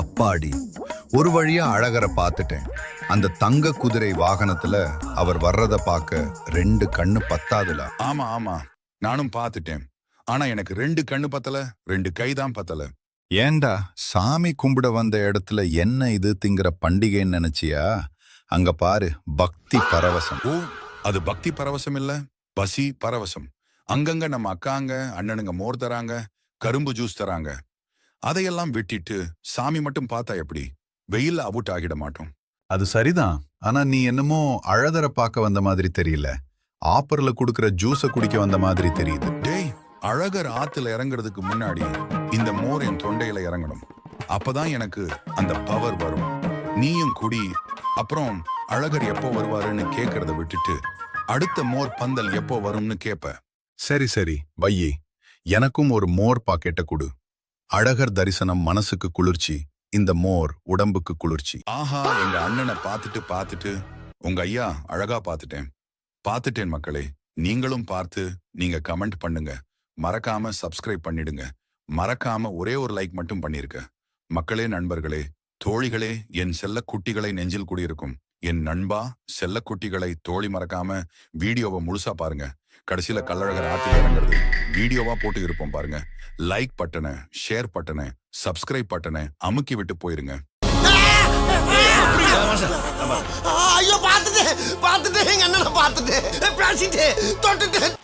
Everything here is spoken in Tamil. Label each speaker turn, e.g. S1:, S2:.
S1: அப்பாடி, ஒரு வழியா அழகரை பார்த்துட்டேன். அந்த தங்க குதிரை வாகனத்துல அவர் வர்றத பார்க்க 2 கண்ணு பத்தாதுல.
S2: ஆமா ஆமா, நானும் பார்த்துட்டேன். ஆனா எனக்கு 2 கண்ணு பத்தல, 2 கை தான் பத்தல.
S1: ஏண்டா, சாமி கும்பிட வந்த இடத்துல என்ன இது திங்கிற பண்டிகைன்னு நினைச்சியா? அங்க பாரு, பக்தி பரவசம்.
S2: ஓ, அது பக்தி பரவசம் இல்ல, பசி பரவசம். அங்கங்க நம்ம அக்காங்க அண்ணனுங்க மோர் தராங்க, கரும்பு ஜூஸ் தராங்க. அதையெல்லாம் விட்டுட்டு சாமி மட்டும் பார்த்தா எப்படி? வெயில்ல அவுட் ஆகிட மாட்டோம்.
S1: அது சரிதான். ஆனா நீ என்னமோ அழகரை பார்க்க வந்த மாதிரி தெரியல. ஆப்பர்ல குடுக்கிற ஜூஸ குடிக்க வந்த மாதிரி தெரியுது.
S2: டேய், அழகர் ஆத்துல இறங்குறதுக்கு முன்னாடி இந்த மோர் என் தொண்டையில இறங்கணும். அப்பதான் எனக்கு அந்த பவர் வரும். நீயும் குடி. அப்புறம் அழகர் எப்போ வருவாருன்னு கேட்கறத விட்டுட்டு அடுத்த மோர் பந்தல் எப்போ வரும்னு கேப்ப.
S1: சரி சரி வையி, எனக்கும் ஒரு மோர் பாக்கெட்ட கொடு. அழகர் தரிசனம் மனசுக்கு குளிர்ச்சி, இந்த மோர் உடம்புக்கு குளிர்ச்சி.
S2: ஆஹா, எங்க அண்ணனை பார்த்துட்டு உங்க ஐயா அழகா பார்த்துட்டேன் மக்களே. நீங்களும் பார்த்து நீங்க கமெண்ட் பண்ணுங்க. மறக்காம சப்ஸ்கிரைப் பண்ணிடுங்க. மறக்காம ஒரே ஒரு லைக் மட்டும் பண்ணிருக்க. மக்களே, நண்பர்களே, தோழிகளே, என் செல்ல குட்டிகளை நெஞ்சில் குடியிருக்கும் என் நண்பா செல்ல குட்டிகளை தோழி மறக்காம வீடியோவை முழுசா பாருங்க. கடைசியில கள்ளழகர் ஆத்துல இறங்குறது வீடியோவா போட்டு இருப்போம் பாருங்க. லைக் பட்டனை, ஷேர் பட்டனை, சப்ஸ்கிரைப் பட்டனை அமுக்கி விட்டு போயிருங்க.
S3: ஐயோ, பார்த்துட்டேன் எங்க அண்ணனை பார்த்துட்டேன், பேசிட்டேன், தொட்டுட்டேன்.